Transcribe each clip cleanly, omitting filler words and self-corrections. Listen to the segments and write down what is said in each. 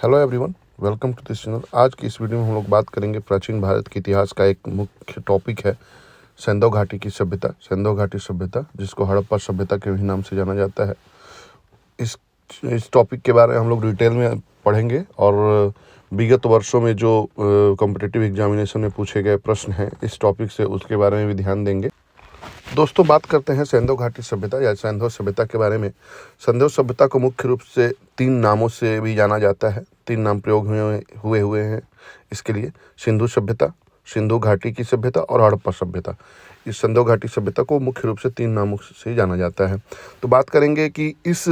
Hello everyone, welcome to this channel. आज की इस वीडियो में हम लोग बात करेंगे प्राचीन भारत के इतिहास का। एक मुख्य टॉपिक है सिंधु घाटी की सभ्यता। सिंधु घाटी सभ्यता, जिसको हड़प्पा सभ्यता के भी नाम से जाना जाता है। इस इस टॉपिक के बारे में हम लोग डिटेल में पढ़ेंगे और विगत वर्षों में जो कॉम्पिटिटिव एग्जामिनेशन में पूछे गए प्रश्न हैं इस टॉपिक से, उसके बारे में भी ध्यान देंगे। दोस्तों, बात करते हैं सिंधु घाटी सभ्यता या सिंधु सभ्यता के बारे में। सिंधु सभ्यता को मुख्य रूप से 3 नामों से भी जाना जाता है। 3 नाम प्रयोग हुए हैं इसके लिए: सिंधु सभ्यता, सिंधु घाटी की सभ्यता और हड़प्पा सभ्यता। इस सिंधु घाटी सभ्यता को मुख्य रूप से 3 नामों से जाना जाता है। तो बात करेंगे कि इस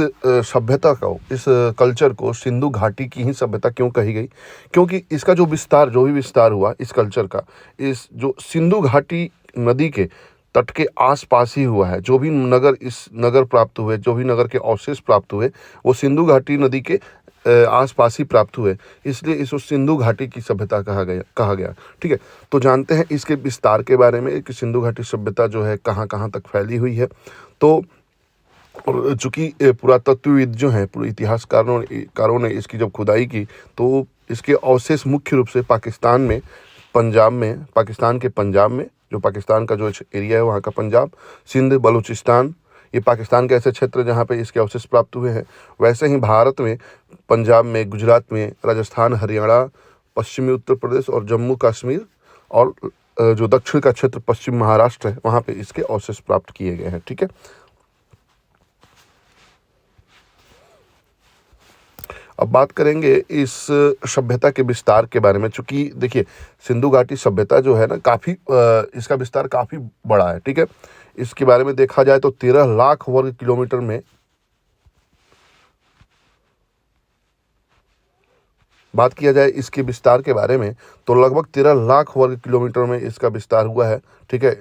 सभ्यता को, इस कल्चर को सिंधु घाटी की ही सभ्यता क्यों कही गई। क्योंकि इसका जो भी विस्तार हुआ इस कल्चर का, इस जो सिंधु घाटी नदी के तट के आसपास ही हुआ है। जो भी नगर प्राप्त हुए, जो भी नगर के अवशेष प्राप्त हुए, वो सिंधु घाटी नदी के आसपास ही प्राप्त हुए। इसलिए इसको सिंधु घाटी की सभ्यता कहा गया। ठीक है, तो जानते हैं इसके विस्तार के बारे में कि सिंधु घाटी सभ्यता जो है कहाँ कहाँ तक फैली हुई है। तो चूंकि पुरातत्वविद जो हैं, पूरे इतिहासकारों ने इसकी जब खुदाई की तो इसके अवशेष मुख्य रूप से पाकिस्तान के पंजाब में, जो पाकिस्तान का जो एरिया है वहाँ का पंजाब, सिंध, बलूचिस्तान, ये पाकिस्तान के ऐसे क्षेत्र जहाँ पे इसके अवशेष प्राप्त हुए हैं। वैसे ही भारत में पंजाब में, गुजरात में, राजस्थान, हरियाणा, पश्चिमी उत्तर प्रदेश और जम्मू कश्मीर और जो दक्षिण का क्षेत्र पश्चिम महाराष्ट्र है, वहाँ पे इसके अवशेष प्राप्त किए गए हैं। ठीक है, अब बात करेंगे इस सभ्यता के विस्तार के बारे में। चूंकि देखिए, सिंधु घाटी सभ्यता जो है ना, काफ़ी इसका विस्तार काफ़ी बड़ा है। ठीक है, इसके बारे में देखा जाए तो 13 लाख वर्ग किलोमीटर में बात किया जाए इसके विस्तार के बारे में तो लगभग 13 लाख वर्ग किलोमीटर में इसका विस्तार हुआ है। ठीक है,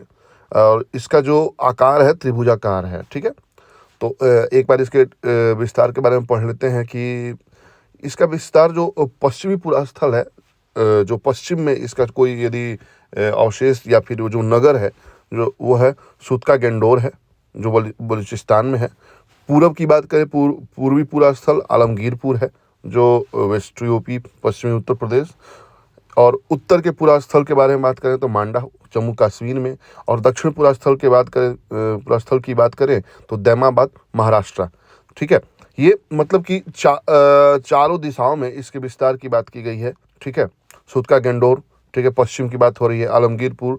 और इसका जो आकार है त्रिभुजाकार है। ठीक है, तो एक बार इसके विस्तार के बारे में पढ़ लेते हैं कि इसका विस्तार जो पश्चिमी पूरा स्थल है, जो पश्चिम में इसका कोई यदि अवशेष या फिर वो जो नगर है, जो वो है सूतका गेंडोर है, जो बलूचिस्तान में है। पूरब की बात करें, पूर्वी पूरा स्थल आलमगीरपुर है, जो वेस्ट यूपी, पश्चिमी उत्तर प्रदेश। और उत्तर के पूरा स्थल के बारे में बात करें तो मांडा, जम्मू कश्मीर में। और दक्षिण पूरा स्थल की बात करें तो दैमाबाद, महाराष्ट्र। ठीक है, ये मतलब कि चारों दिशाओं में इसके विस्तार की बात की गई है। ठीक है, सूतका गेंडोर, ठीक है, पश्चिम की बात हो रही है। आलमगीरपुर,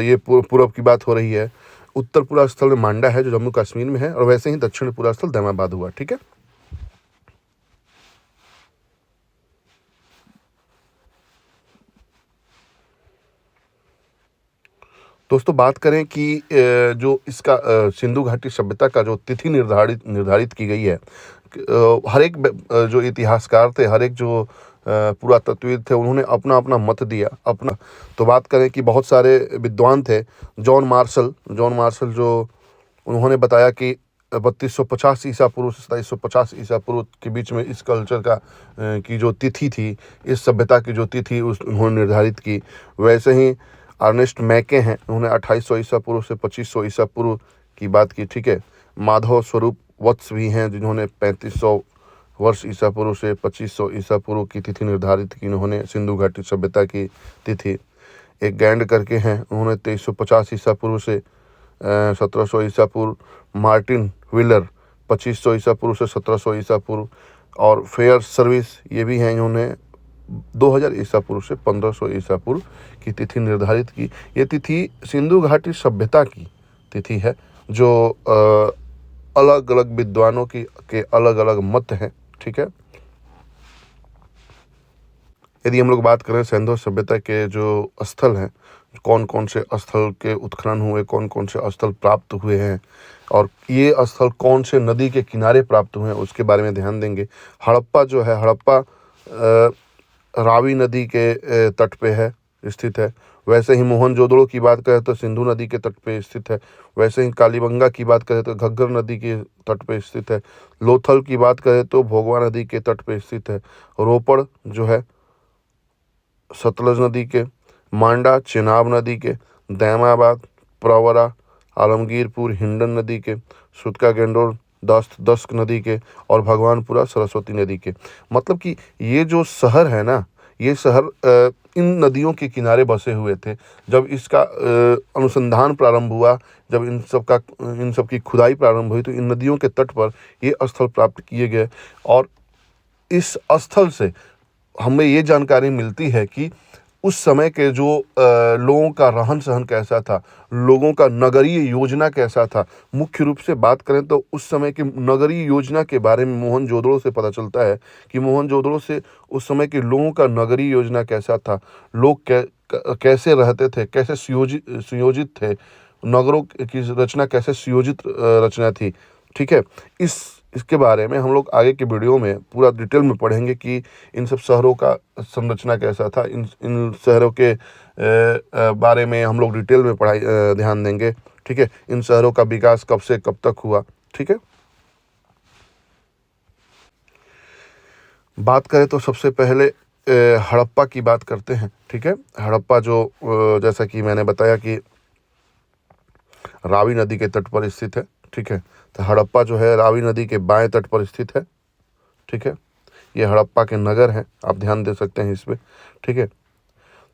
ये पूर्व की बात हो रही है। उत्तर पूरा स्थल में मांडा है, जो जम्मू कश्मीर में है। और वैसे ही दक्षिण पूरा स्थल दैमाबाद हुआ। ठीक है, दोस्तों, बात करें कि जो इसका सिंधु घाटी सभ्यता का जो तिथि निर्धारित की गई है, हर एक जो इतिहासकार थे, हर एक जो पुरातत्वविद थे, उन्होंने अपना अपना मत दिया अपना। तो बात करें कि बहुत सारे विद्वान थे। जॉन मार्शल जो उन्होंने बताया कि 3250 ईसा पूर्व से 2750 ईसा पूर्व के बीच में इस कल्चर का की जो तिथि थी, इस सभ्यता की जो तिथि उन्होंने निर्धारित की। वैसे ही अर्नेस्ट मैके हैं, उन्होंने 2800 ईसा पूर्व से 2500 ईसा पूर्व की बात की। ठीक है, माधव स्वरूप वत्स भी हैं, जिन्होंने 3500 वर्ष ईसा पूर्व से 2500 ईसा पूर्व की तिथि निर्धारित की। उन्होंने सिंधु घाटी सभ्यता की तिथि। एक गैंड करके हैं, उन्होंने 2350 ईसा पूर्व से 1700 ईसा पूर्व। मार्टिन व्हीलर 2500 ईसा पूर्व से 1700 ईसा पूर्व। और फेयर सर्विस ये भी हैं, इन्होंने 2000 ईसा पूर्व से 1500 ईसा पूर्व की तिथि निर्धारित की। ये तिथि सिंधु घाटी सभ्यता की तिथि है, जो अलग अलग विद्वानों के अलग अलग मत हैं। ठीक है, यदि हम लोग बात करें सिंधु सभ्यता के जो स्थल हैं, कौन कौन से स्थल के उत्खनन हुए, कौन कौन से स्थल प्राप्त हुए हैं और ये स्थल कौन से नदी के किनारे प्राप्त हुए हैं, उसके बारे में ध्यान देंगे। हड़प्पा जो है, हड़प्पा रावी नदी के तट पे है, स्थित है। वैसे ही मोहनजोदड़ो की बात करें तो सिंधु नदी के तट पे स्थित है। वैसे ही कालीबंगा की बात करें तो घग्गर नदी के तट पे स्थित है। लोथल की बात करें तो भोगवा नदी के तट पे स्थित है। रोपड़ जो है सतलज नदी के। मांडा चेनाब नदी के। दैमाबाद, प्रवरा, आलमगीरपुर हिंडन नदी के। सूतका गेंडोर दस्क नदी के और भगवानपुरा सरस्वती नदी के। मतलब कि ये जो शहर है ना, ये शहर इन नदियों के किनारे बसे हुए थे। जब इसका अनुसंधान प्रारंभ हुआ, जब इन सब की खुदाई प्रारंभ हुई, तो इन नदियों के तट पर ये स्थल प्राप्त किए गए। और इस स्थल से हमें ये जानकारी मिलती है कि उस समय के जो लोगों का रहन सहन कैसा था, लोगों का नगरीय योजना कैसा था। मुख्य रूप से बात करें तो उस समय की नगरीय योजना के बारे में मोहनजोदड़ो से पता चलता है कि मोहनजोदड़ो से उस समय के लोगों का नगरीय योजना कैसा था, लोग कैसे रहते थे, कैसे सुयोजित थे, नगरों की रचना कैसे सुयोजित रचना थी। ठीक है, इसके बारे में हम लोग आगे के वीडियो में पूरा डिटेल में पढ़ेंगे कि इन सब शहरों का संरचना कैसा था। इन शहरों के बारे में हम लोग डिटेल में ध्यान देंगे। ठीक है, इन शहरों का विकास कब से कब तक हुआ। ठीक है, बात करें तो सबसे पहले हड़प्पा की बात करते हैं। ठीक है, हड़प्पा जो जैसा कि मैंने बताया कि रावी नदी के तट पर स्थित है। ठीक है, तो हड़प्पा जो है रावी नदी के बाएं तट पर स्थित है। ठीक है, ये हड़प्पा के नगर हैं, आप ध्यान दे सकते हैं इस पे। ठीक है,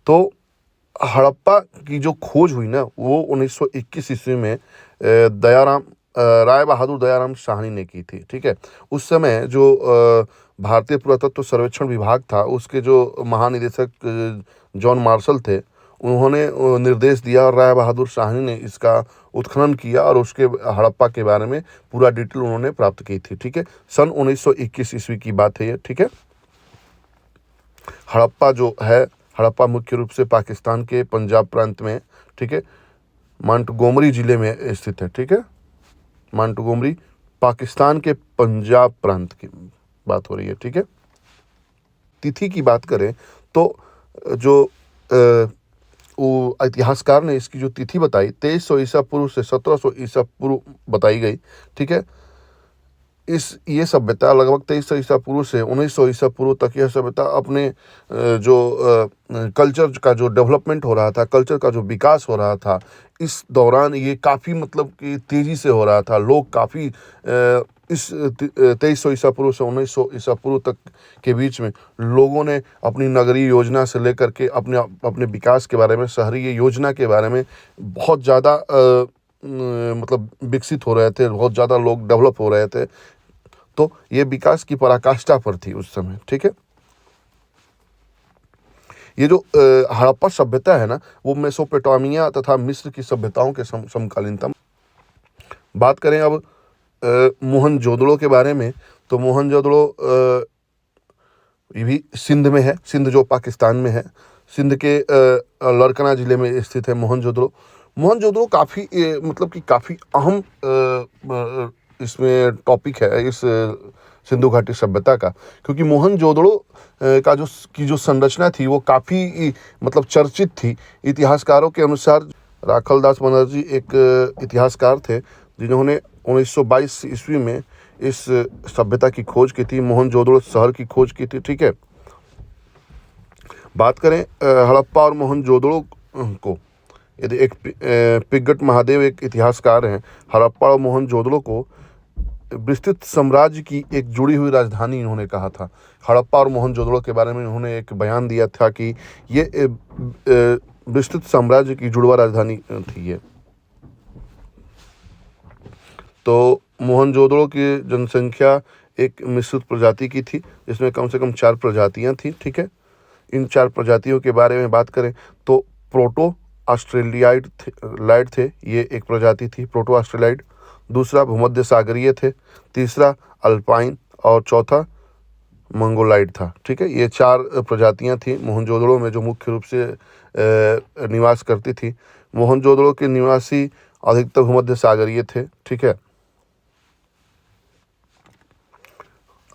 तो हड़प्पा की जो खोज हुई ना, वो 1921 ईस्वी में राय बहादुर दयाराम साहनी ने की थी। ठीक है, उस समय जो भारतीय पुरातत्व सर्वेक्षण विभाग था, उसके जो महानिदेशक जॉन मार्शल थे, उन्होंने निर्देश दिया और राय बहादुर साहनी ने इसका उत्खनन किया और उसके हड़प्पा के बारे में पूरा डिटेल उन्होंने प्राप्त की थी। ठीक है, सन 1921 ईस्वी की बात है ये। ठीक है, हड़प्पा जो है, हड़प्पा मुख्य रूप से पाकिस्तान के पंजाब प्रांत में, ठीक है, मोंटगोमरी जिले में स्थित है। ठीक है, मोंटगोमरी पाकिस्तान के पंजाब प्रांत की बात हो रही है। ठीक है, तिथि की बात करें तो जो वो इतिहासकार ने इसकी जो तिथि बताई 2300 ईसा पूर्व से 1700 ईसा पूर्व बताई गई। ठीक है, ये सभ्यता लगभग 2300 ईसा पूर्व से 1900 ईसा पूर्व तक यह सभ्यता अपने जो कल्चर का जो डेवलपमेंट हो रहा था, कल्चर का जो विकास हो रहा था, इस दौरान ये काफ़ी मतलब कि तेज़ी से हो रहा था। लोग काफ़ी इस 2300 ईसा पूर्व से 1900 ईसा पूर्व तक के बीच में लोगों ने अपनी नगरीय योजना से लेकर के अपने विकास के बारे में, शहरी योजना के बारे में बहुत ज़्यादा मतलब विकसित हो रहे थे, बहुत ज़्यादा लोग डेवलप हो रहे थे। तो ये विकास की पराकाष्ठा पर थी उस समय। ठीक है, ये जो हड़प्पा सभ्यता है ना, वो मेसोपोटामिया तथा मिस्र की सभ्यताओं के समकालीन था। बात करें अब मोहनजोदड़ो के बारे में, तो मोहनजोदड़ो ये भी सिंध में है, सिंध जो पाकिस्तान में है। सिंध के लड़कना ज़िले में स्थित है मोहनजोदड़ो। मोहनजोदड़ो काफ़ी मतलब कि काफ़ी अहम इसमें टॉपिक है इस सिंधु घाटी सभ्यता का, क्योंकि मोहनजोदड़ो का जो संरचना थी वो काफ़ी मतलब चर्चित थी। इतिहासकारों के अनुसार राखलदास बनर्जी एक इतिहासकार थे जिन्होंने 1922 ईस्वी में इस सभ्यता की खोज की थी, मोहनजोदड़ो शहर की खोज की थी। ठीक है, बात करें हड़प्पा और मोहनजोदड़ो को, यदि पिग्गट महादेव एक इतिहासकार हैं, हड़प्पा और मोहनजोदड़ो को विस्तृत साम्राज्य की एक जुड़ी हुई राजधानी इन्होंने कहा था। हड़प्पा और मोहनजोदड़ो के बारे में उन्होंने एक बयान दिया था कि ये विस्तृत साम्राज्य की जुड़वा राजधानी थी ये। तो मोहनजोदड़ो की जनसंख्या एक मिश्रित प्रजाति की थी, जिसमें कम से कम 4 प्रजातियां थी। ठीक है, इन 4 प्रजातियों के बारे में बात करें तो प्रोटो ऑस्ट्रेलियाइड लाइड थे, ये एक प्रजाति थी प्रोटो ऑस्ट्रेलियाइड। दूसरा भूमध्य सागरीय थे, तीसरा अल्पाइन और चौथा मंगोलाइड था। ठीक है, ये 4 प्रजातियां थी मोहनजोदड़ो में जो मुख्य रूप से निवास करती थी। मोहनजोदड़ो के निवासी अधिकतर भूमध्य सागरीय थे। ठीक है,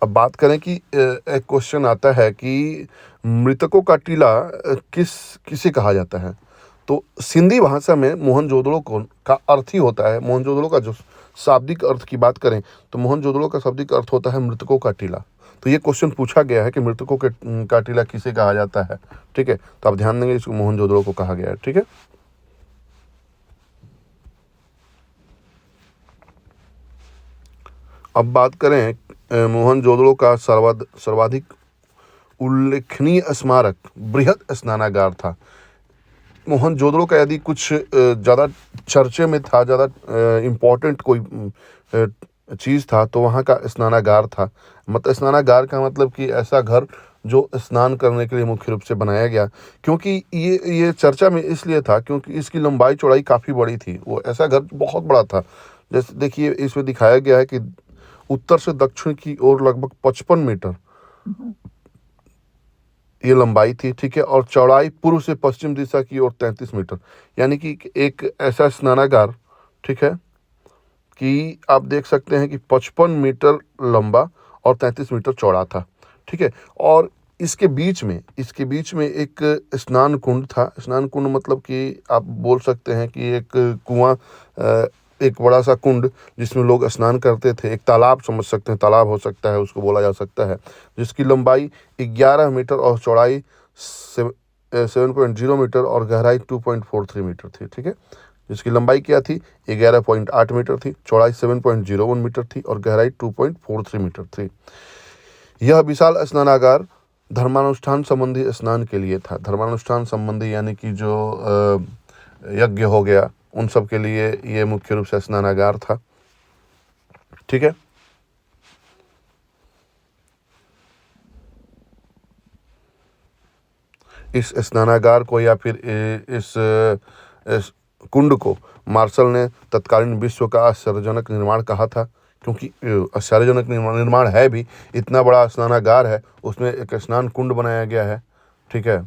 अब बात करें कि एक क्वेश्चन आता है कि मृतकों का टीला किसे कहा जाता है। तो सिंधी भाषा में मोहनजोदड़ो का अर्थ ही होता है, मोहनजोदड़ो का जो शाब्दिक अर्थ की बात करें तो मोहनजोदड़ो का शाब्दिक अर्थ होता है मृतकों का टीला। तो ये क्वेश्चन पूछा गया है कि मृतकों का टीला किसे कहा जाता है। ठीक है, तो आप ध्यान देंगे इसको मोहनजोदड़ो को कहा गया है। ठीक है, अब बात करें मोहनजोदड़ो का सर्वाधिक उल्लेखनीय स्मारक बृहद स्नानागार था। मोहनजोदड़ो का यदि कुछ ज़्यादा चर्चे में था, ज़्यादा इम्पोर्टेंट कोई चीज़ था, तो वहाँ का स्नानागार था। मतलब स्नानागार का मतलब कि ऐसा घर जो स्नान करने के लिए मुख्य रूप से बनाया गया, क्योंकि ये चर्चा में इसलिए था क्योंकि इसकी लंबाई चौड़ाई काफ़ी बड़ी थी। वो ऐसा घर बहुत बड़ा था। जैसे देखिए इसमें दिखाया गया है कि उत्तर से दक्षिण की ओर लगभग 55 मीटर ये लंबाई थी, ठीक है, और चौड़ाई पूर्व से पश्चिम दिशा की ओर 33 मीटर। यानी कि एक ऐसा स्नानागार, ठीक है, कि आप देख सकते हैं कि 55 मीटर लंबा और 33 मीटर चौड़ा था, ठीक है। और इसके बीच में एक स्नान कुंड था। स्नान कुंड मतलब कि आप बोल सकते हैं कि एक कुआं, एक बड़ा सा कुंड जिसमें लोग स्नान करते थे। एक तालाब समझ सकते हैं, तालाब हो सकता है, उसको बोला जा सकता है, जिसकी लंबाई 11 मीटर और चौड़ाई 7.0 मीटर और गहराई 2.43 मीटर थी, ठीक है। जिसकी लंबाई क्या थी, 11.8 मीटर थी, चौड़ाई 7.01 मीटर थी और गहराई 2.43 मीटर थी। यह विशाल स्नानागार धर्मानुष्ठान संबंधी स्नान के लिए था। धर्मानुष्ठान संबंधी यानी कि जो यज्ञ हो गया, उन सब के लिए ये मुख्य रूप से स्नानागार था, ठीक है। इस स्नानागार को या फिर इस कुंड को मार्शल ने तत्कालीन विश्व का आश्चर्यजनक निर्माण कहा था, क्योंकि आश्चर्यजनक निर्माण है भी। इतना बड़ा स्नानागार है, उसमें एक स्नान कुंड बनाया गया है, ठीक है।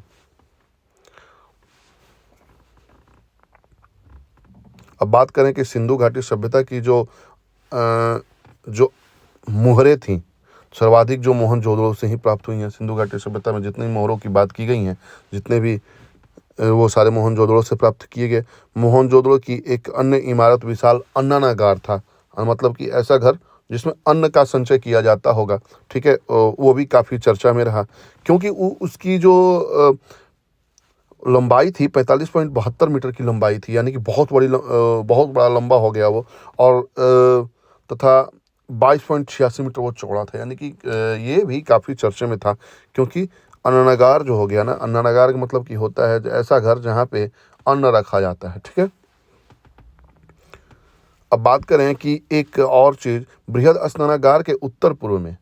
अब बात करें कि सिंधु घाटी सभ्यता की जो मुहरें थीं, सर्वाधिक जो मोहनजोदड़ो से ही प्राप्त हुई हैं। सिंधु घाटी सभ्यता में जितनी मोहरों की बात की गई हैं, जितने भी वो सारे मोहनजोदड़ो से प्राप्त किए गए। मोहनजोदड़ो की एक अन्य इमारत विशाल अन्नागार था, मतलब कि ऐसा घर जिसमें अन्न का संचय किया जाता होगा, ठीक है। वो भी काफ़ी चर्चा में रहा, क्योंकि उसकी जो लंबाई थी 45.72 मीटर की लंबाई थी, यानी कि बहुत बड़ा लंबा हो गया वो। और तथा 22.86 मीटर वो चौड़ा था, यानी कि ये भी काफ़ी चर्चे में था, क्योंकि अन्नागार जो हो गया ना, अन्नागार का मतलब कि होता है ऐसा घर जहाँ पे अन्न रखा जाता है, ठीक है। अब बात करें कि एक और चीज़, बृहद स्नानागार के उत्तर पूर्व में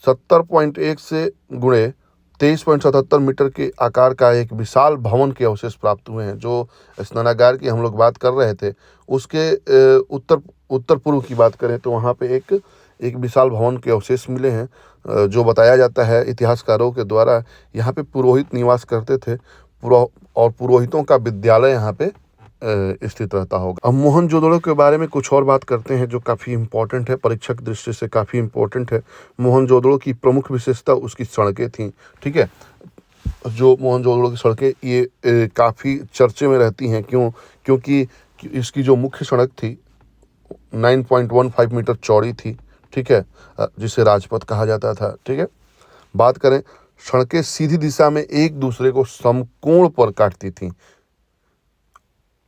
70.1 से गुणे 23.77 मीटर के आकार का एक विशाल भवन के अवशेष प्राप्त हुए हैं। जो स्नानागार की हम लोग बात कर रहे थे, उसके उत्तर पूर्व की बात करें तो वहाँ पे एक विशाल भवन के अवशेष मिले हैं। जो बताया जाता है इतिहासकारों के द्वारा, यहाँ पे पुरोहित निवास करते थे, और पुरोहितों का विद्यालय यहाँ पे स्थित रहता होगा। अब मोहनजोदड़ो के बारे में कुछ और बात करते हैं जो काफ़ी इम्पोर्टेंट है, परीक्षा की दृष्टि से काफ़ी इम्पोर्टेंट है। मोहनजोदड़ो की प्रमुख विशेषता उसकी सड़कें थीं, ठीक है। जो मोहनजोदड़ो की सड़कें ये काफ़ी चर्चे में रहती हैं, क्योंकि इसकी जो मुख्य सड़क थी 9.15 मीटर चौड़ी थी, ठीक है, जिसे राजपथ कहा जाता था, ठीक है। बात करें, सड़कें सीधी दिशा में एक दूसरे को समकोण पर काटती थीं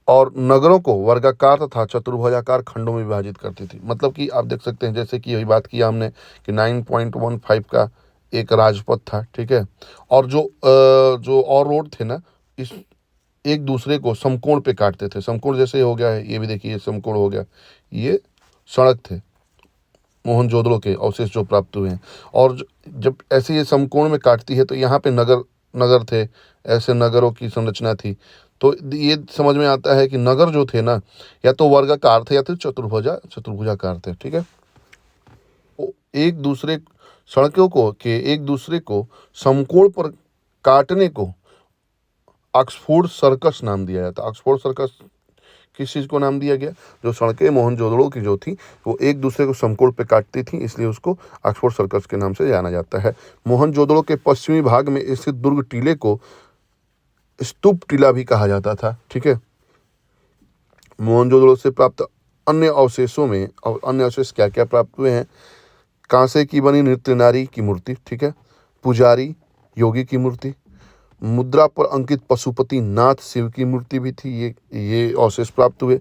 और नगरों को वर्गाकार तथा चतुर्भुजाकार खंडों में विभाजित करती थी। मतलब कि आप देख सकते हैं, जैसे कि यही बात की हमने कि 9.15 का एक राजपथ था, ठीक है, और जो और रोड थे ना, इस एक दूसरे को समकोण पे काटते थे। समकोण जैसे हो गया है, ये भी देखिए समकोण हो गया, ये सड़क थे मोहनजोदड़ो के अवशेष जो प्राप्त हुए हैं। और जब ऐसे ये समकोण में काटती है तो यहाँ पे नगर थे, ऐसे नगरों की संरचना थी। तो ये समझ में आता है कि नगर जो थे ना, या तो वर्गाकार थे या तो चतुर्भुजाकार थे, ठीक है। वो एक दूसरे सड़कों को के एक दूसरे को समकोण पर काटने को ऑक्सफोर्ड सर्कस नाम दिया जाता है। ऑक्सफोर्ड सर्कस किस चीज़ को नाम दिया गया? जो सड़कें मोहनजोदड़ो की जो थी, वो एक दूसरे को समकोण पे काटती थी, इसलिए उसको ऑक्सफोर्ड सर्कस के नाम से जाना जाता है। मोहनजोदड़ो के पश्चिमी भाग में स्थित दुर्ग टीले को स्तूप टीला भी कहा जाता था, ठीक है। मोहनजोदड़ो से प्राप्त अन्य अवशेषों में, और अन्य अवशेष क्या क्या प्राप्त हुए हैं? कांसे की बनी नृत्य नारी की मूर्ति, ठीक है, पुजारी योगी की मूर्ति, मुद्रा पर अंकित पशुपति नाथ शिव की मूर्ति भी थी, ये अवशेष प्राप्त हुए।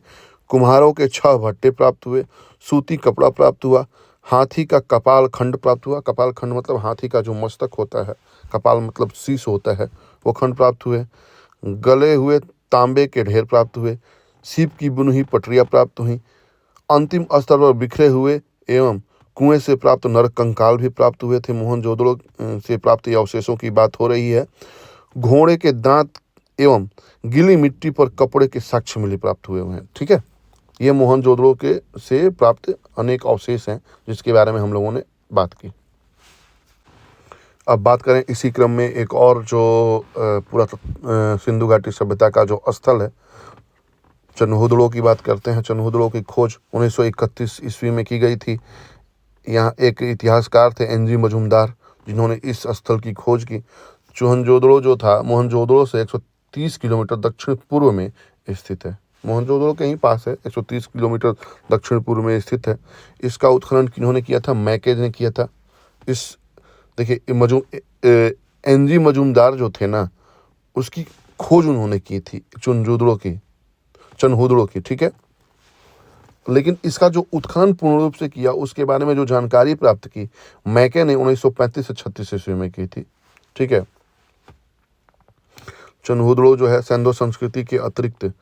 कुम्हारों के 6 भट्टे प्राप्त हुए, सूती कपड़ा प्राप्त हुआ, हाथी का कपाल खंड प्राप्त हुआ। कपाल खंड मतलब हाथी का जो मस्तक होता है, कपाल मतलब शीश होता है, वो खंड प्राप्त हुए। गले हुए तांबे के ढेर प्राप्त हुए। सीप की बुनी हुई पटरियाँ प्राप्त हुई। अंतिम स्तर पर बिखरे हुए एवं कुएं से प्राप्त नर कंकाल भी प्राप्त हुए थे। मोहनजोदड़ो से प्राप्त ये अवशेषों की बात हो रही है। घोड़े के दांत एवं गीली मिट्टी पर कपड़े के साक्ष्य मिले प्राप्त हुए हैं। ठीक है, ये मोहनजोदड़ो के से प्राप्त अनेक अवशेष हैं जिसके बारे में हम लोगों ने बात की। अब बात करें इसी क्रम में एक और जो सिंधु घाटी सभ्यता का जो स्थल है, चन्हुदड़ो की बात करते हैं। चन्हुदड़ो की खोज 1931 ईस्वी में की गई थी। यहाँ एक इतिहासकार थे एनजी मजूमदार, जिन्होंने इस स्थल की खोज की। मोहनजोदड़ो जो था, मोहनजोदड़ो से 130 किलोमीटर दक्षिण पूर्व में स्थित है। मोहनजोदड़ो के ही पास है, 130 किलोमीटर दक्षिण पूर्व में स्थित है। इसका उत्खनन किन्होंने किया था? मैकेज ने किया था। इस देखिए एनजी मजूमदार जो थे ना, उसकी खोज उन्होंने की थी चन्हुदड़ो की। ठीक है, लेकिन इसका जो उत्खनन पूर्ण रूप से किया, उसके बारे में जो जानकारी प्राप्त की, मैके ने 1935 से 36 ईस्वी में की थी। ठीक है, चन्हुदड़ो जो है सेंदो संस्कृति के अतिरिक्त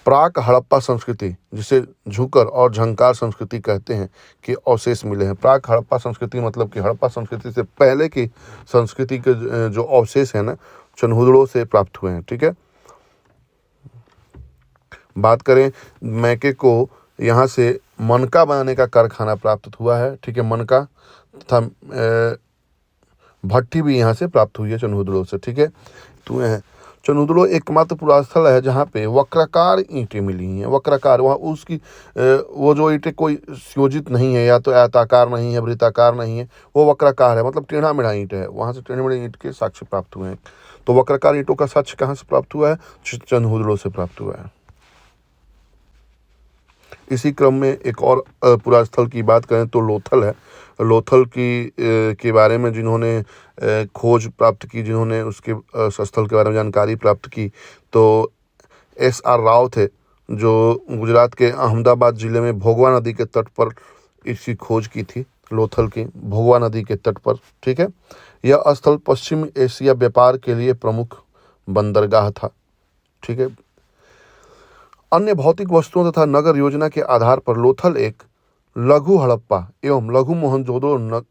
प्राक हड़प्पा संस्कृति, जिसे झुकर और झंकार संस्कृति कहते हैं, के अवशेष मिले हैं। प्राक हड़प्पा संस्कृति मतलब कि हड़प्पा संस्कृति से पहले की संस्कृति के जो अवशेष है ना, चन्हुदड़ो से प्राप्त हुए हैं। ठीक है, बात करें मैके को, यहाँ से मनका बनाने का कारखाना प्राप्त हुआ है। ठीक है, मनका तथा भट्टी भी यहाँ से प्राप्त हुई है चन्हुदड़ो से। ठीक है, तो चन्हुदड़ो एकमात्र पुरास्थल है जहाँ पे वक्राकार ईंटें मिली हैं। वक्राकार, वहाँ उसकी वो जो ईंटें कोई संयोजित नहीं है, या तो आयताकार नहीं है, वृत्ताकार नहीं है, वो वक्राकार है, मतलब टेढ़ा मेढ़ा ईंट है। वहाँ से टेढ़े मेढ़े ईंट के साक्ष्य प्राप्त हुए हैं। तो वक्राकार ईंटों का साक्ष्य कहाँ से प्राप्त हुआ है? चन्हुदड़ो से प्राप्त हुआ है। इसी क्रम में एक और पुरास्थल की बात करें तो लोथल है। लोथल के बारे में जिन्होंने खोज प्राप्त की, जिन्होंने उसके स्थल के बारे में जानकारी प्राप्त की, तो SR राव थे, जो गुजरात के अहमदाबाद ज़िले में भोगवा नदी के तट पर इसकी खोज की थी। लोथल की भोगवा नदी के तट पर। ठीक है, यह स्थल पश्चिम एशिया व्यापार के लिए प्रमुख बंदरगाह था। ठीक है, अन्य भौतिक वस्तुओं तथा नगर योजना के आधार पर लोथल एक लघु हड़प्पा एवं लघु मोहनजोदड़ो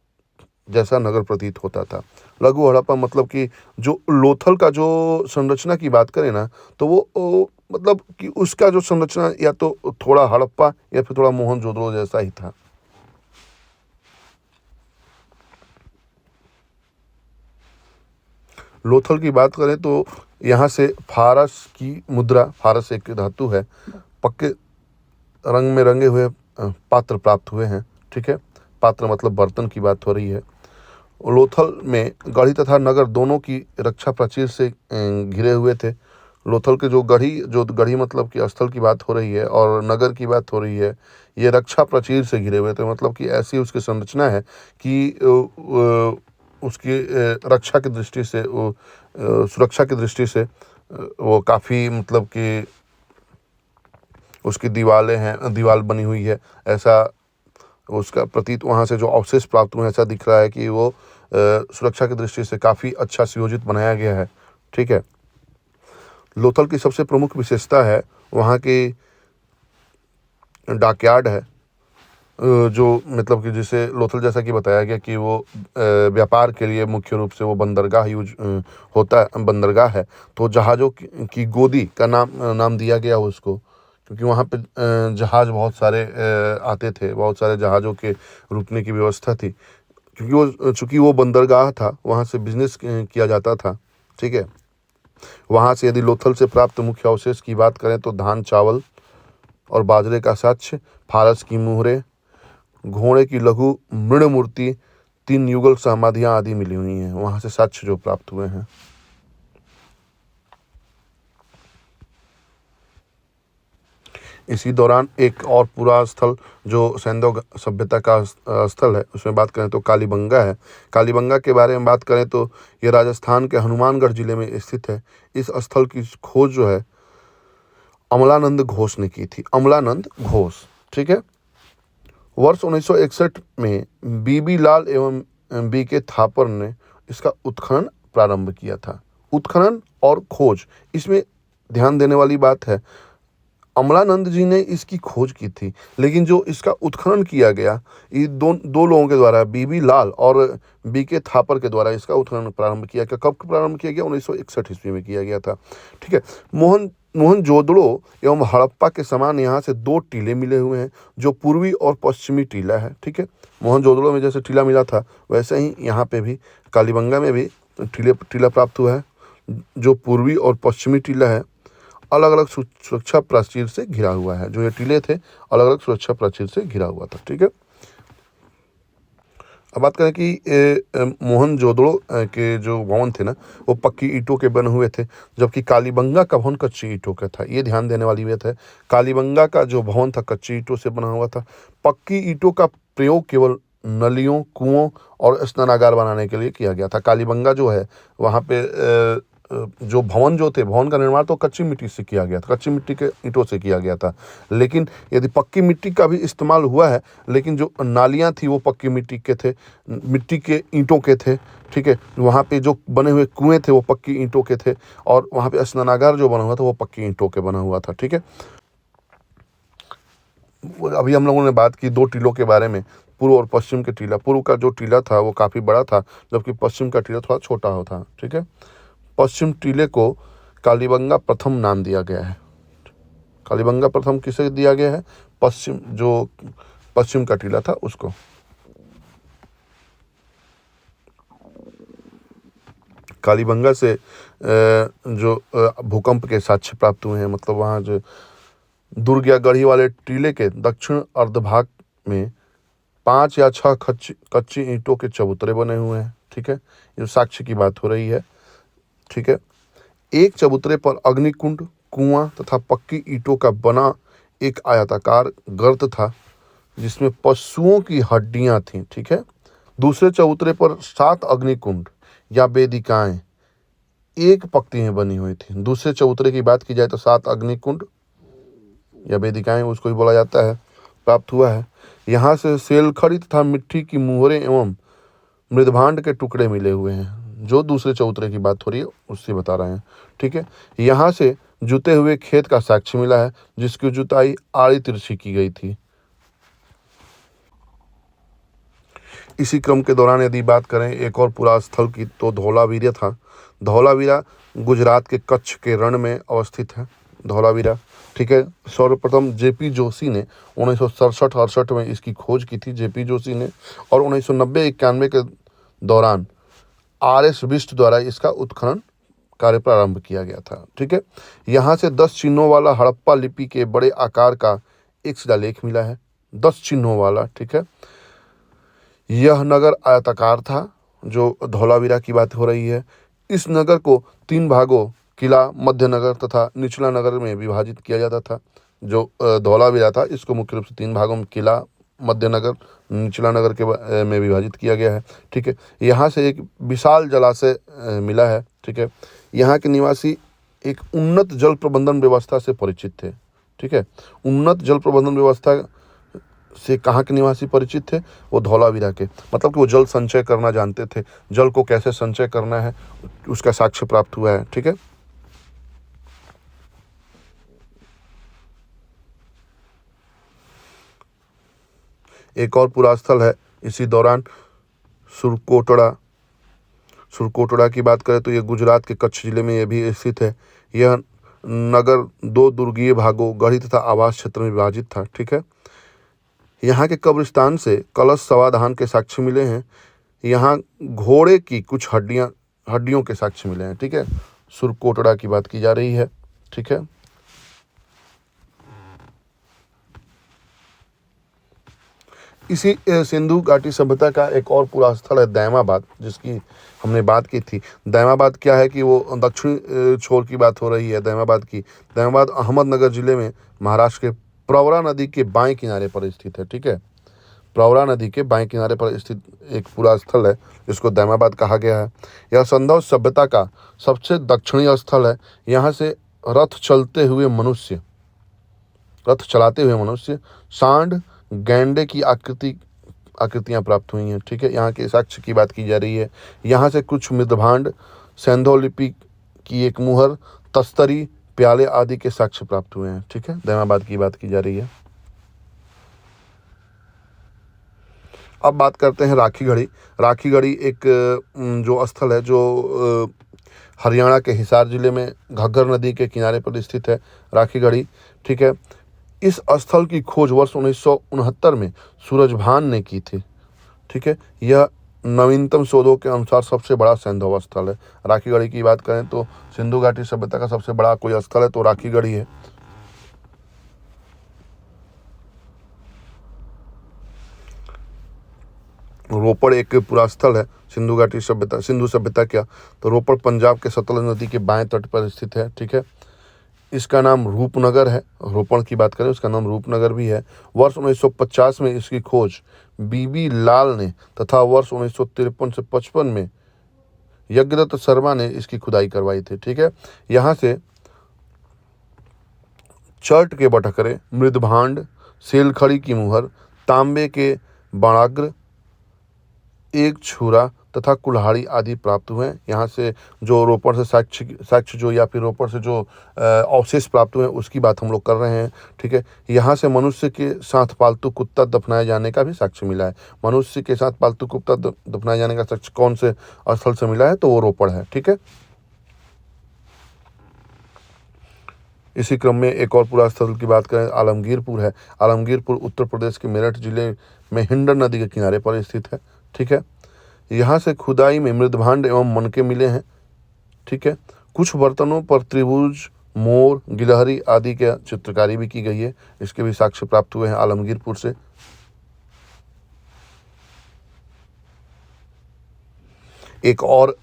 जैसा नगर प्रतीत होता था। लघु हड़प्पा मतलब कि जो लोथल का जो संरचना की बात करें ना, तो वो मतलब कि उसका जो संरचना या तो थोड़ा हड़प्पा या फिर थोड़ा मोहनजोदड़ो जैसा ही था। लोथल की बात करें तो यहाँ से फारस की मुद्रा, फारस एक धातु है, पक्के रंग में रंगे हुए पात्र प्राप्त हुए हैं। ठीक है, पात्र मतलब बर्तन की बात हो रही है। लोथल में गढ़ी तथा नगर दोनों की रक्षा प्राचीर से घिरे हुए थे। लोथल के जो गढ़ी मतलब कि स्थल की बात हो रही है और नगर की बात हो रही है, ये रक्षा प्राचीर से घिरे हुए थे। मतलब कि ऐसी उसकी संरचना है कि उसकी रक्षा की दृष्टि से, सुरक्षा की दृष्टि से वो काफ़ी मतलब कि उसकी दीवार बनी हुई है, ऐसा उसका प्रतीत वहाँ से जो अवशेष प्राप्त हुए ऐसा दिख रहा है कि वो सुरक्षा की दृष्टि से काफ़ी अच्छा सुयोजित बनाया गया है। ठीक है, लोथल की सबसे प्रमुख विशेषता है वहाँ की डॉकयार्ड है, जो मतलब कि जिसे लोथल जैसा कि बताया गया कि वो व्यापार के लिए मुख्य रूप से वो बंदरगाह बंदरगाह है। तो जहाज़ों की गोदी का नाम दिया गया उसको, क्योंकि वहाँ पे जहाज़ बहुत सारे आते थे, बहुत सारे जहाज़ों के रुकने की व्यवस्था थी, चूँकि वो बंदरगाह था, वहाँ से बिजनेस किया जाता था। ठीक है, वहाँ से यदि लोथल से प्राप्त मुख्य अवशेष की बात करें तो धान, चावल और बाजरे का साक्ष्य, फारस की मुहरें, घोड़े की लघु मृण मूर्ति, 3 युगल समाधियाँ आदि मिली हुई हैं, वहाँ से साक्ष्य जो प्राप्त हुए हैं। इसी दौरान एक और पूरा स्थल जो सैंधव सभ्यता का स्थल है, उसमें बात करें तो कालीबंगा है। कालीबंगा के बारे में बात करें तो ये राजस्थान के हनुमानगढ़ जिले में स्थित है। इस स्थल की खोज जो है अमलानंद घोष ने की थी। अमलानंद घोष, ठीक है, वर्ष 1961 में बीबी लाल एवं बीके थापर ने इसका उत्खनन प्रारंभ किया था। उत्खनन और खोज, इसमें ध्यान देने वाली बात है, अमलानंद जी ने इसकी खोज की थी, लेकिन जो इसका उत्खनन किया गया, ये दो लोगों के द्वारा, बीबी लाल और बीके थापर के द्वारा इसका उत्खनन प्रारंभ किया गया। कब प्रारंभ किया गया? 1961 ईस्वी में किया गया था। ठीक है। मोहनजोदड़ो एवं हड़प्पा के समान यहाँ से 2 टीले मिले हुए हैं, जो पूर्वी और पश्चिमी टीला है। ठीक है। मोहनजोदड़ो में जैसे टीला मिला था, वैसे ही यहाँ पे भी कालीबंगा में भी टीला प्राप्त हुआ है, जो पूर्वी और पश्चिमी टीला है। अलग अलग सुरक्षा प्राचीर से घिरा हुआ है। जो ये टीले थे, अलग अलग सुरक्षा प्राचीर से घिरा हुआ था। ठीक है। अब बात करें कि मोहनजोदड़ो के जो भवन थे ना, वो पक्की ईंटों के बने हुए थे, जबकि कालीबंगा का भवन कच्ची ईंटों का था। ये ध्यान देने वाली बात है। कालीबंगा का जो भवन था, कच्ची ईंटों से बना हुआ था। पक्की ईंटों का प्रयोग केवल नलियों, कुओं और स्नानागार बनाने के लिए किया गया था। कालीबंगा जो है, वहाँ पे जो भवन जो थे, भवन का निर्माण तो कच्ची मिट्टी से किया गया था, कच्ची मिट्टी के ईंटों से किया गया था। लेकिन यदि पक्की मिट्टी का भी इस्तेमाल हुआ है, लेकिन जो नालियाँ थी वो पक्की मिट्टी के ईंटों के थे। ठीक है। वहाँ पे जो बने हुए कुएं थे वो पक्की ईंटों के थे, और वहाँ पे स्नानागार जो बना हुआ था वो पक्की ईंटों के बना हुआ था। ठीक है। अभी हम लोगों ने बात की 2 टीलों के बारे में, पूर्व और पश्चिम के टीला। पूर्व का जो टीला था वो काफ़ी बड़ा था, जबकि पश्चिम का टीला थोड़ा छोटा होता। ठीक है। पश्चिम टीले को कालीबंगा प्रथम नाम दिया गया है। कालीबंगा प्रथम किसे दिया गया है? पश्चिम का टीला था उसको। कालीबंगा से जो भूकंप के साक्ष्य प्राप्त हुए हैं, मतलब वहाँ जो दुर्ग या गढ़ी वाले टीले के दक्षिण अर्धभाग में 5 या 6 कच्ची ईंटों के चबूतरे बने हुए हैं। ठीक है। ये साक्ष्य की बात हो रही है। ठीक है। एक चबूतरे पर अग्निकुंड, कुआं तथा पक्की ईंटों का बना एक आयताकार गर्त था, जिसमें पशुओं की हड्डियां थीं। ठीक है। दूसरे चबूतरे पर 7 अग्निकुंड या वेदिकाएं एक पंक्ति में बनी हुई थी। दूसरे चबूतरे की बात की जाए तो 7 अग्निकुंड या वेदिकाएं, उसको भी बोला जाता है, प्राप्त हुआ है। यहाँ से सेलखड़ी तथा मिट्टी की मुहरें एवं मृदभांड के टुकड़े मिले हुए हैं। जो दूसरे चबूतरे की बात हो रही है उससे बता रहे हैं। ठीक है। यहाँ से जुते हुए खेत का साक्ष्य मिला है, जिसकी जुताई आड़ी तिरछी की गई थी। इसी क्रम के दौरान यदि बात करें एक और पुरा स्थल की, तो धौलावीरा था। धौलावीरा गुजरात के कच्छ के रण में अवस्थित है। धौलावीरा। ठीक है। सर्वप्रथम जेपी जोशी ने 1967-68 में इसकी खोज की थी, जेपी जोशी ने, और 1990-91 के दौरान RS बिष्ट द्वारा इसका उत्खनन कार्य प्रारंभ किया गया था। ठीक है। यहाँ से 10 चिन्हों वाला हड़प्पा लिपि के बड़े आकार का एक शिलालेख मिला है, 10 चिन्हों वाला। ठीक है। यह नगर आयताकार था, जो धौलावीरा की बात हो रही है। इस नगर को 3 भागों, किला, मध्य नगर तथा निचला नगर में विभाजित किया जाता था। जो धौलावीरा था, इसको मुख्य रूप से 3 भागों में, किला, मध्य नगर, निचला नगर के में विभाजित किया गया है। ठीक है। यहाँ से एक विशाल जलाशय मिला है। ठीक है। यहाँ के निवासी एक उन्नत जल प्रबंधन व्यवस्था से परिचित थे। ठीक है। उन्नत जल प्रबंधन व्यवस्था से कहाँ के निवासी परिचित थे? वो धौलावीरा के। मतलब कि वो जल संचय करना जानते थे, जल को कैसे संचय करना है उसका साक्ष्य प्राप्त हुआ है। ठीक है। एक और पुरा स्थल है इसी दौरान, सुरकोटड़ा। सुरकोटड़ा की बात करें तो ये गुजरात के कच्छ जिले में ये भी स्थित है। यह नगर 2 दुर्गीय भागों, गढ़ी तथा आवास क्षेत्र में विभाजित था। ठीक है। यहाँ के कब्रिस्तान से कलश समाधान के साक्ष्य मिले हैं। यहाँ घोड़े की कुछ हड्डियों के साक्ष्य मिले हैं। ठीक है। सुरकोटड़ा की बात की जा रही है। ठीक है। इसी सिंधु घाटी सभ्यता का एक और पूरा स्थल है दैमाबाद, जिसकी हमने बात की थी। दैमाबाद क्या है कि वो दक्षिण छोर की बात हो रही है दैमाबाद की। दैमाबाद अहमदनगर जिले में महाराष्ट्र के प्रवरा नदी के बाएं किनारे पर स्थित है। ठीक है। प्रवरा नदी के बाएं किनारे पर स्थित एक पूरा स्थल है, जिसको दैमाबाद कहा गया है। यह सिंधु सभ्यता का सबसे दक्षिणी स्थल है। यहाँ से रथ चलाते हुए मनुष्य, सांड, गैंडे की आकृतियां प्राप्त हुई हैं। ठीक है, यहाँ के साक्ष्य की बात की जा रही है। यहाँ से कुछ मृदभांड, सैंधव लिपि की एक मुहर, तस्तरी, प्याले आदि के साक्ष्य प्राप्त हुए हैं। ठीक है, दैमाबाद की बात की जा रही है। अब बात करते हैं राखी गढ़ी। राखी गढ़ी एक जो स्थल है जो हरियाणा के हिसार जिले में घग्गर नदी के किनारे पर स्थित है, राखी गढ़ी। ठीक है, इस स्थल की खोज वर्ष 1969 में सूरजभान ने की थी। ठीक है, यह नवीनतम शोधों के अनुसार सबसे बड़ा सैंधव स्थल है। राखी गढ़ी की बात करें तो सिंधु घाटी सभ्यता का सबसे बड़ा कोई स्थल है तो राखी गढ़ी है। रोपड़ एक पूरा स्थल है सिंधु घाटी सभ्यता, सिंधु सभ्यता क्या, तो रोपड़ पंजाब के सतलज नदी के बाएं तट पर स्थित है। ठीक है, इसका नाम रूपनगर है। रोपड़ की बात करें उसका नाम रूपनगर भी है। वर्ष 1950 में इसकी खोज बीबी लाल ने तथा वर्ष 1953 से 55 में यज्ञदत्त शर्मा ने इसकी खुदाई करवाई थी। ठीक है, यहाँ से चर्ट के बटखरे, मृदभांड, सेलखड़ी की मुहर, तांबे के बाणाग्र, एक छुरा तथा कुल्हाड़ी आदि प्राप्त हुए हैं। यहाँ से जो रोपड़ से साक्ष्य जो या फिर रोपड़ से जो अवशेष प्राप्त हुए हैं उसकी बात हम लोग कर रहे हैं। ठीक है, यहाँ से मनुष्य के साथ पालतू कुत्ता दफनाए जाने का भी साक्ष्य मिला है। मनुष्य के साथ पालतू कुत्ता दफनाए जाने का साक्ष्य कौन से स्थल से मिला है, तो वो रोपड़ है। ठीक है, इसी क्रम में एक और पूरा स्थल की बात करें, आलमगीरपुर है। आलमगीरपुर उत्तर प्रदेश के मेरठ जिले में हिंडन नदी के किनारे पर स्थित है। ठीक है, यहाँ से खुदाई में मृदभांड एवं मनके मिले हैं। ठीक है, कुछ बर्तनों पर त्रिभुज, मोर, गिलहरी आदि के चित्रकारी भी की गई है। इसके भी साक्ष्य प्राप्त हुए हैं आलमगीरपुर से। एक और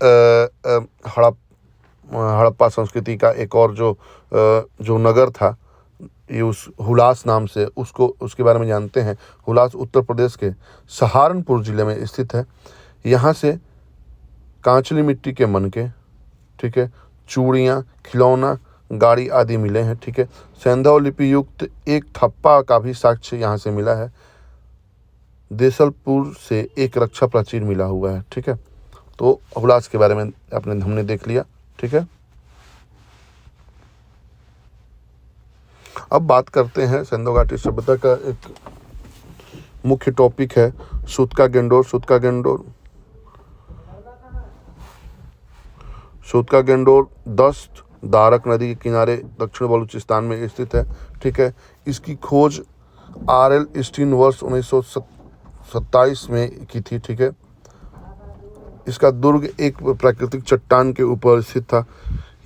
हड़प्पा संस्कृति का एक और जो नगर था, ये उस हुलास नाम से, उसके बारे में जानते हैं। हुलास उत्तर प्रदेश के सहारनपुर जिले में स्थित है। यहाँ से कांचली मिट्टी के मनके, ठीक है, चूड़ियाँ, खिलौना, गाड़ी आदि मिले हैं। ठीक है, सैंधव लिपि युक्त एक थप्पा का भी साक्ष्य यहाँ से मिला है। देसलपुर से एक रक्षा प्राचीर मिला हुआ है। ठीक है, तो हुलास के बारे में हमने देख लिया। ठीक है, अब बात करते हैं सिंधु घाटी सभ्यता का एक मुख्य टॉपिक है सूतका गेंडोर। सूतका गेंडोर दस्त दारक नदी के किनारे दक्षिण बलूचिस्तान में स्थित है। ठीक है, इसकी खोज आर.एल. स्टीन वर्ष 1927 में की थी। ठीक है, इसका दुर्ग एक प्राकृतिक चट्टान के ऊपर स्थित था।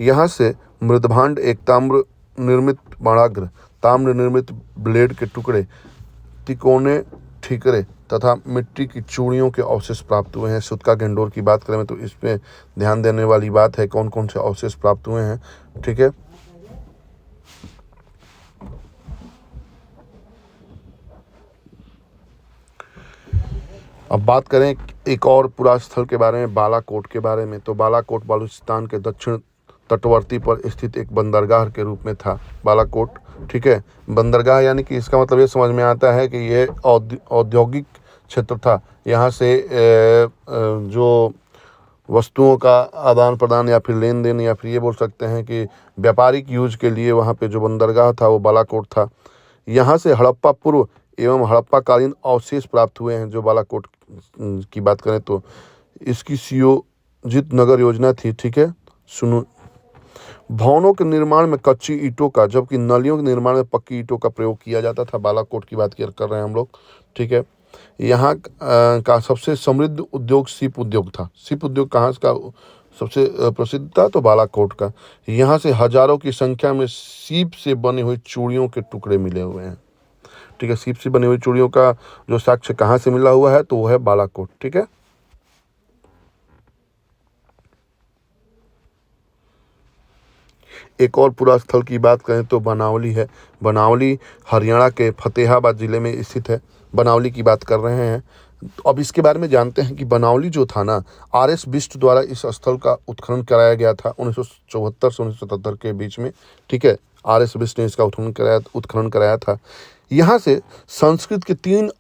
यहाँ से मृदभांड, एक ताम्र निर्मित बाणाग्र, ताम्र निर्मित ब्लेड के टुकड़े, तिकोने ठीकरे तथा मिट्टी की चूड़ियों के अवशेष प्राप्त हुए हैं। सूतका गेंडोर की बात करें तो इसमें ध्यान देने वाली बात है कौन कौन से अवशेष प्राप्त हुए हैं। ठीक है, अब बात करें एक और पुरा स्थल के बारे में, बालाकोट के बारे में। तो बालाकोट बलूचिस्तान के दक्षिण तटवर्ती पर स्थित एक बंदरगाह के रूप में था बालाकोट। ठीक है, बंदरगाह यानी कि इसका मतलब ये समझ में आता है कि ये औद्योगिक क्षेत्र था। यहाँ से जो वस्तुओं का आदान प्रदान या फिर लेन देन या फिर ये बोल सकते हैं कि व्यापारिक यूज के लिए वहाँ पे जो बंदरगाह था वो बालाकोट था। यहाँ से हड़प्पा पूर्व एवं हड़प्पाकालीन अवशेष प्राप्त हुए हैं। जो बालाकोट की बात करें तो इसकी सुयोजित नगर योजना थी। ठीक है, सुनो, भवनों के निर्माण में कच्ची ईंटों का, जबकि नलियों के निर्माण में पक्की ईंटों का प्रयोग किया जाता था। बालाकोट की बात कर रहे हैं हम लोग। ठीक है, यहाँ का सबसे समृद्ध उद्योग सीप उद्योग था। सीप उद्योग कहाँ का सबसे प्रसिद्ध था, तो बालाकोट का। यहाँ से हजारों की संख्या में सीप से बनी हुई चूड़ियों के टुकड़े मिले हुए हैं। ठीक है, सीप से बनी हुई चूड़ियों का जो साक्ष्य कहाँ से मिला हुआ है, तो वो है बालाकोट। ठीक है, एक और पूरा स्थल की बात करें तो बनावली है। बनावली हरियाणा के फतेहाबाद जिले में स्थित है। बनावली की बात कर रहे हैं। अब इसके बारे में जानते हैं कि बनावली जो था ना, आर.एस. बिष्ट द्वारा इस स्थल का उत्खनन कराया गया था 1974 से 1977 के बीच में। ठीक है, आर.एस. बिष्ट ने इसका उत्खनन कराया था। यहाँ से संस्कृत के 3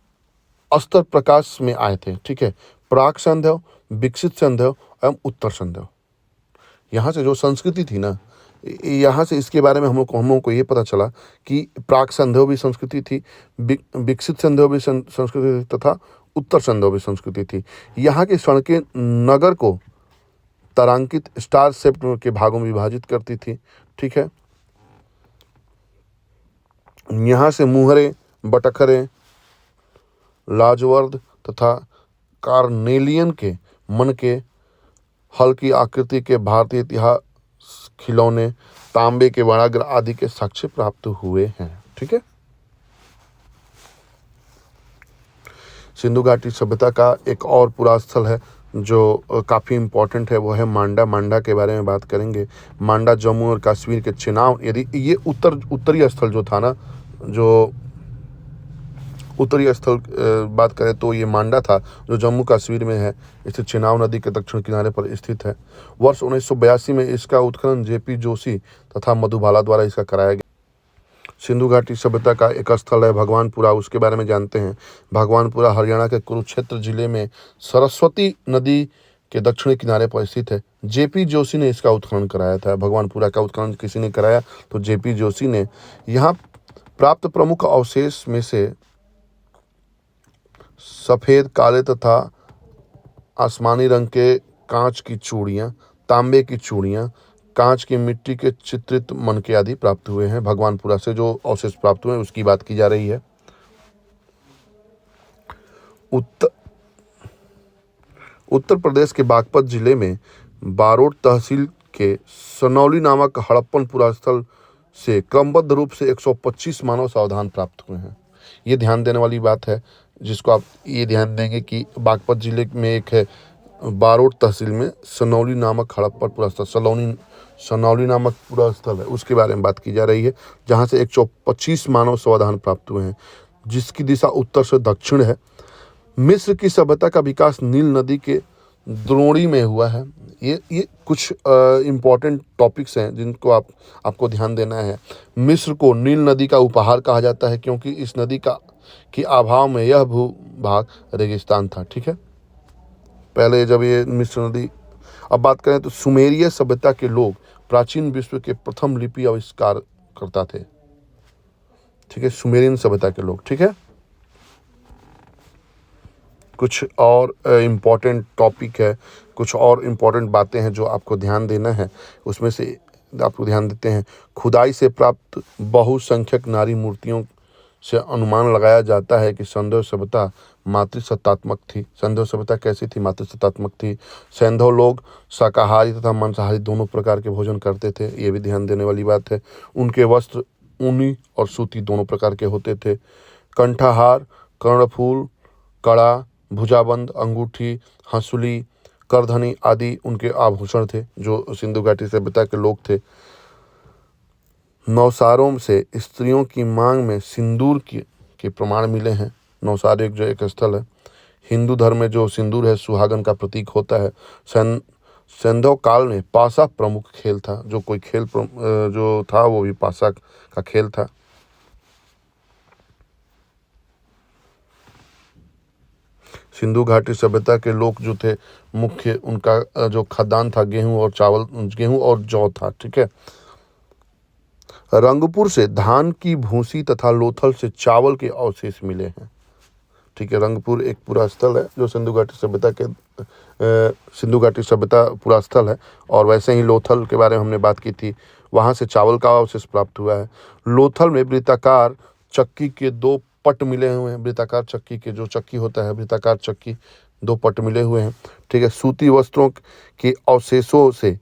स्तर प्रकाश में आए थे, ठीक है। प्राक संध्या, विकसित संध्या एवं उत्तर संध्या। यहाँ से जो संस्कृति थी ना, यहाँ से इसके बारे में हम लोग को ये पता चला कि प्राक संध्या भी संस्कृति थी, विकसित संध्या भी संस्कृति थी तथा उत्तर संध्या भी संस्कृति थी। यहाँ की सड़कें नगर को तारांकित स्टार शेप्ड के भागों में विभाजित करती थी, ठीक है। यहाँ से मुहरे, बटखरे, लाजवर्द तथा कार्नेलियन के मन के हल्की आकृति के भारतीय इतिहास खिलौने, तांबे के वनाग्र आदि के साक्ष्य प्राप्त हुए हैं, ठीक है। सिंधु घाटी सभ्यता का एक और पूरा स्थल है जो काफ़ी इम्पोर्टेंट है, वो है मांडा। मांडा के बारे में बात करेंगे। मांडा जम्मू और कश्मीर के चेनाब, यदि ये उत्तरी स्थल जो था ना, जो उत्तरी स्थल बात करें तो ये मांडा था जो जम्मू कश्मीर में है, स्थित चेनाब नदी के दक्षिण किनारे पर स्थित है। वर्ष 1982 में इसका उत्खनन जेपी जोशी तथा मधुबाला द्वारा इसका कराया गया। सिंधु घाटी सभ्यता का एक स्थल है भगवानपुरा, उसके बारे में जानते हैं। भगवानपुरा हरियाणा के कुरुक्षेत्र जिले में सरस्वती नदी के दक्षिणी किनारे पर स्थित है। जेपी जोशी ने इसका उत्खनन कराया था। भगवानपुरा का उत्खनन किसी ने कराया तो जेपी जोशी ने। यहाँ प्राप्त प्रमुख अवशेष में से सफ़ेद, काले तथा आसमानी रंग के कांच की चूड़ियाँ, तांबे की चूड़ियाँ, कांच की मिट्टी के चित्रित मनके आदि प्राप्त हुए हैं। भगवानपुरा से जो अवशेष प्राप्त हुए हैं उसकी बात की जा रही है। उत्तर प्रदेश के बागपत जिले में बारोट तहसील के सनौली नामक हड़प्पन पुरास्थल से क्रमबद्ध रूप से 125 मानव सावधान प्राप्त हुए हैं। ये ध्यान देने वाली बात है, जिसको आप ये ध्यान देंगे कि बागपत जिले में एक है बारोट तहसील में सनौली नामक हड़प्पन पुरास्थल, सनौली नामक पूरा स्थल है, उसके बारे में बात की जा रही है, जहाँ से 125 मानव सावधान प्राप्त हुए हैं, जिसकी दिशा उत्तर से दक्षिण है। मिस्र की सभ्यता का विकास नील नदी के द्रोणी में हुआ है। ये कुछ इम्पॉर्टेंट टॉपिक्स हैं जिनको आपको ध्यान देना है। मिस्र को नील नदी का उपहार कहा जाता है क्योंकि इस नदी की अभाव में यह भूभाग रेगिस्तान था, ठीक है। पहले जब ये मिस्र नदी, अब बात करें तो सुमेरिय सभ्यता के लोग प्राचीन विश्व के प्रथम लिपि आविष्कार करता थे, ठीक है, सुमेरियन सभ्यता के लोग, ठीक है। कुछ और इम्पॉर्टेंट टॉपिक है, कुछ और इम्पॉर्टेंट बातें हैं जो आपको ध्यान देना है। उसमें से आपको ध्यान देते हैं, खुदाई से प्राप्त बहुसंख्यक नारी मूर्तियों से अनुमान लगाया जाता है कि सिंधु सभ्यता मातृसत्तात्मक थी। सिंधु सभ्यता कैसी थी? मातृसत्तात्मक थी। सिंधु लोग शाकाहारी तथा मांसाहारी दोनों प्रकार के भोजन करते थे, ये भी ध्यान देने वाली बात है। उनके वस्त्र ऊनी और सूती दोनों प्रकार के होते थे। कंठाहार, कर्णफूल, कड़ा, भुजाबंद, अंगूठी, हंसुली, करधनी आदि उनके आभूषण थे जो सिंधु घाटी सभ्यता के लोग थे। नौसारों से स्त्रियों की मांग में सिंदूर के प्रमाण मिले हैं। नौसार एक स्थल है। हिंदू धर्म में जो सिंदूर है सुहागन का प्रतीक होता है। सिंधु काल में पासा प्रमुख खेल था, जो कोई खेल जो था वो भी पासा का खेल था। सिंधु घाटी सभ्यता के लोग जो थे, मुख्य उनका जो खाद्यान्न था गेहूं और जौ था, ठीक है। रंगपुर से धान की भूसी तथा लोथल से चावल के अवशेष मिले हैं, ठीक है। रंगपुर एक पूरा स्थल है जो सिंधु घाटी सभ्यता पूरा स्थल है। और वैसे ही लोथल के बारे में हमने बात की थी, वहाँ से चावल का अवशेष प्राप्त हुआ है। लोथल में वृत्ताकार चक्की के 2 पट मिले हुए हैं। वृत्ताकार चक्की के जो चक्की होता है, वृत्ताकार चक्की 2 पट मिले हुए हैं, ठीक है। सूती वस्त्रों के अवशेषों से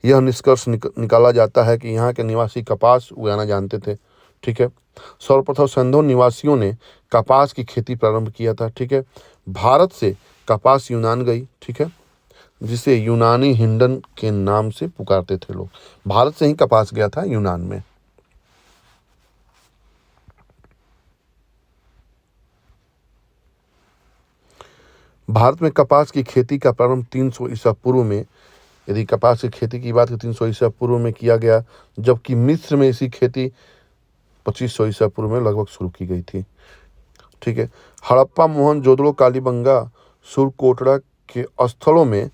यह निष्कर्ष निकाला जाता है कि यहाँ के निवासी कपास उगाना जानते थे, ठीक है। सर्वप्रथम सिंधु निवासियों ने कपास की खेती प्रारंभ किया था, ठीक है। भारत से कपास यूनान गई, ठीक है, जिसे यूनानी हिंडन के नाम से पुकारते थे लोग। भारत से ही कपास गया था यूनान में। भारत में कपास की खेती का प्रारंभ 300 ईसा पूर्व में, यदि कपास की खेती की बात 300 ईसा पूर्व में किया गया, जबकि मिस्र में इसी खेती 2500 ईसा पूर्व में लगभग शुरू की गई थी। ठीक है। हड़प्पा, मोहनजोदड़ो, कालीबंगा, सुरकोटड़ा के स्थलों में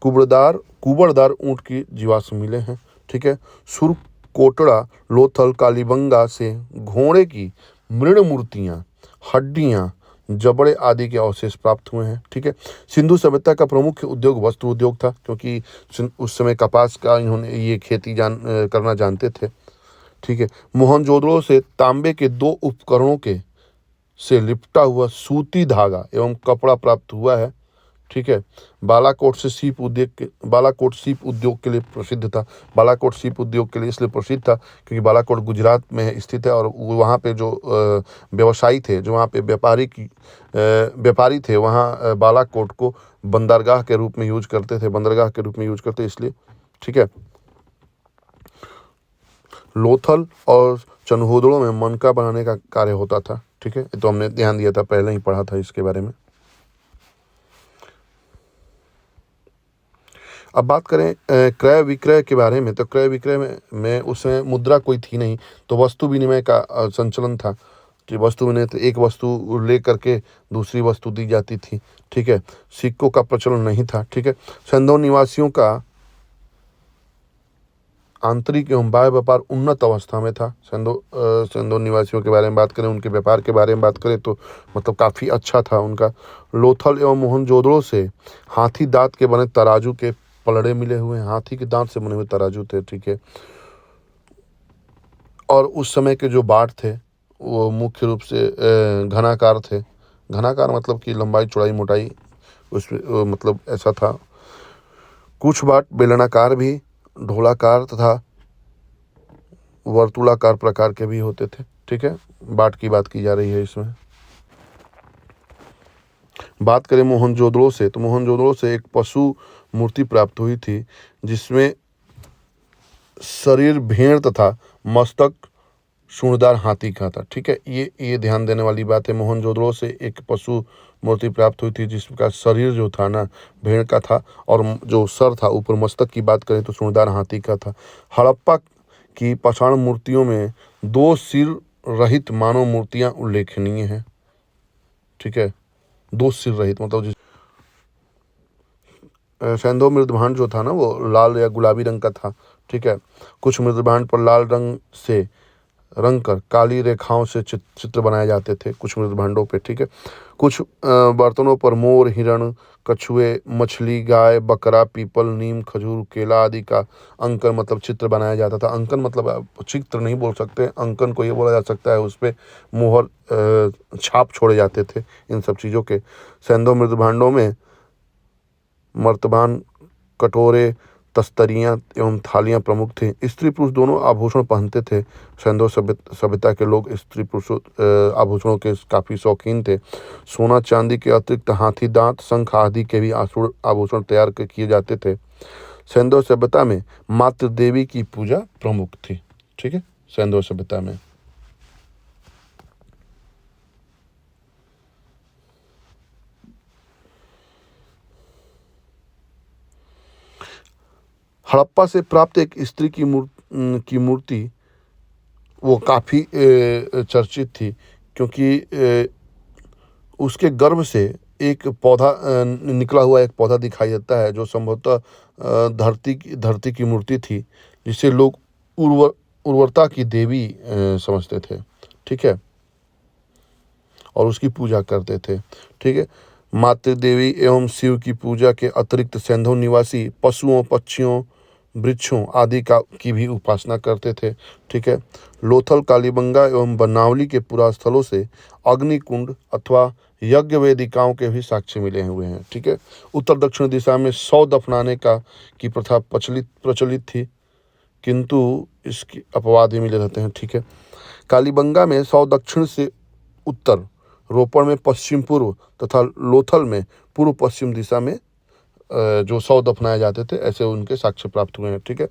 कुबड़दार ऊंट की जीवाश्म मिले हैं। ठीक है। सुरकोटड़ा, लोथल, कालीबंगा से घोड़े की मृण मूर्तियां, हड्डियां, जबड़े आदि के अवशेष प्राप्त हुए हैं। ठीक है। सिंधु सभ्यता का प्रमुख उद्योग वस्त्र उद्योग था, क्योंकि उस समय कपास का इन्होंने ये खेती करना जानते थे। ठीक है। मोहनजोदड़ो से तांबे के 2 उपकरणों के से लिपटा हुआ सूती धागा एवं कपड़ा प्राप्त हुआ है। ठीक है। बालाकोट सीप उद्योग के लिए प्रसिद्ध था। बालाकोट सीप उद्योग के लिए इसलिए प्रसिद्ध था क्योंकि बालाकोट गुजरात में स्थित है, और वहाँ पे जो व्यवसायी थे, जो वहाँ पे व्यापारी थे, वहाँ बालाकोट को बंदरगाह के रूप में यूज करते इसलिए। ठीक है। लोथल और चनहोदड़ो में मनका बनाने का कार्य होता था। ठीक है। तो हमने ध्यान दिया था, पहले ही पढ़ा था इसके बारे में। अब बात करें क्रय विक्रय के बारे में, तो क्रय विक्रय में उस समय मुद्रा कोई थी नहीं, तो वस्तु विनिमय का संचलन था। वस्तु विनिमय, तो एक वस्तु ले करके दूसरी वस्तु दी जाती थी। ठीक है। सिक्कों का प्रचलन नहीं था। ठीक है। सैंधव निवासियों का आंतरिक एवं बाह्य व्यापार उन्नत अवस्था में था। सैंधव निवासियों के बारे में बात करें, उनके व्यापार के बारे में बात करें तो मतलब काफ़ी अच्छा था उनका। लोथल एवं मोहनजोदड़ो से हाथी दांत के बने तराजू के पलड़े मिले हुए हैं। हाथी के दांत से बने हुए तराजू थे। ठीक है। और उस समय के जो बाट थे वो मुख्य रूप से घनाकार थे। घनाकार मतलब कि लंबाई, चौड़ाई, मोटाई, उसमें मतलब ऐसा था। कुछ बाट बेलनाकार भी, ढोलाकार तथा वर्तुलाकार प्रकार के भी होते थे। ठीक है। बाट की बात की जा रही है इसमें। बात करें मोहनजोदड़ो से, तो मोहनजोदड़ो से एक पशु मूर्ति प्राप्त हुई थी जिसमें शरीर भेड़ तथा मस्तक सूंडदार हाथी का था। ठीक है। ये ध्यान देने वाली बात है। मोहनजोदड़ो से एक पशु मूर्ति प्राप्त हुई थी जिसका शरीर जो था ना भेड़ का था, और जो सर था ऊपर मस्तक की बात करें तो सूंडदार हाथी का था। हड़प्पा की पाषाण मूर्तियों में 2 सिर रहित मानव मूर्तियां उल्लेखनीय हैं। ठीक है। 2 सिर रहित मतलब सैंधव मृदभांड जो था ना वो लाल या गुलाबी रंग का था। ठीक है। कुछ मृदभांड पर लाल रंग से रंग कर काली रेखाओं से चित्र बनाए जाते थे कुछ मृदभांडों पे। ठीक है। कुछ बर्तनों पर मोर, हिरण, कछुए, मछली, गाय, बकरा, पीपल, नीम, खजूर, केला आदि का अंकन मतलब चित्र बनाया जाता था। अंकन मतलब आप चित्र नहीं बोल सकते, अंकन को ये बोला जा सकता है, उस पर मोहर छाप छोड़े जाते थे इन सब चीज़ों के। सैंधव मृदभांडों में मर्तबान, कटोरे, तस्तरियाँ एवं थालियाँ प्रमुख थे। स्त्री पुरुष दोनों आभूषण पहनते थे। सैंधव सभ्यता के लोग स्त्री पुरुष आभूषणों के काफ़ी शौकीन थे। सोना चांदी के अतिरिक्त हाथी दांत, शंख आदि के भी आभूषण तैयार किए जाते थे। सैंधव सभ्यता में मातृ देवी की पूजा प्रमुख थी। ठीक है। सैंधव सभ्यता में हड़प्पा से प्राप्त एक स्त्री की मूर्ति वो काफ़ी चर्चित थी, क्योंकि उसके गर्भ से एक पौधा निकला हुआ एक पौधा दिखाई देता है, जो संभवतः धरती की मूर्ति थी, जिसे लोग उर्वरता की देवी समझते थे। ठीक है। और उसकी पूजा करते थे। ठीक है। मातृ देवी एवं शिव की पूजा के अतिरिक्त सैंधव निवासी पशुओं, पक्षियों, वृक्षों आदि की भी उपासना करते थे। ठीक है। लोथल, कालीबंगा एवं बनावली के पुरास्थलों से अग्निकुंड अथवा यज्ञ वेदिकाओं के भी साक्ष्य मिले हुए हैं। ठीक है। उत्तर दक्षिण दिशा में 100 दफनाने की प्रथा प्रचलित थी, किंतु इसकी अपवाद भी मिले रहते हैं। ठीक है। कालीबंगा में 100 दक्षिण से उत्तर, रोपड़ में पश्चिम पूर्व तथा लोथल में पूर्व पश्चिम दिशा में जो 100 दफनाए जाते थे, ऐसे उनके साक्ष्य प्राप्त हुए हैं। ठीक है।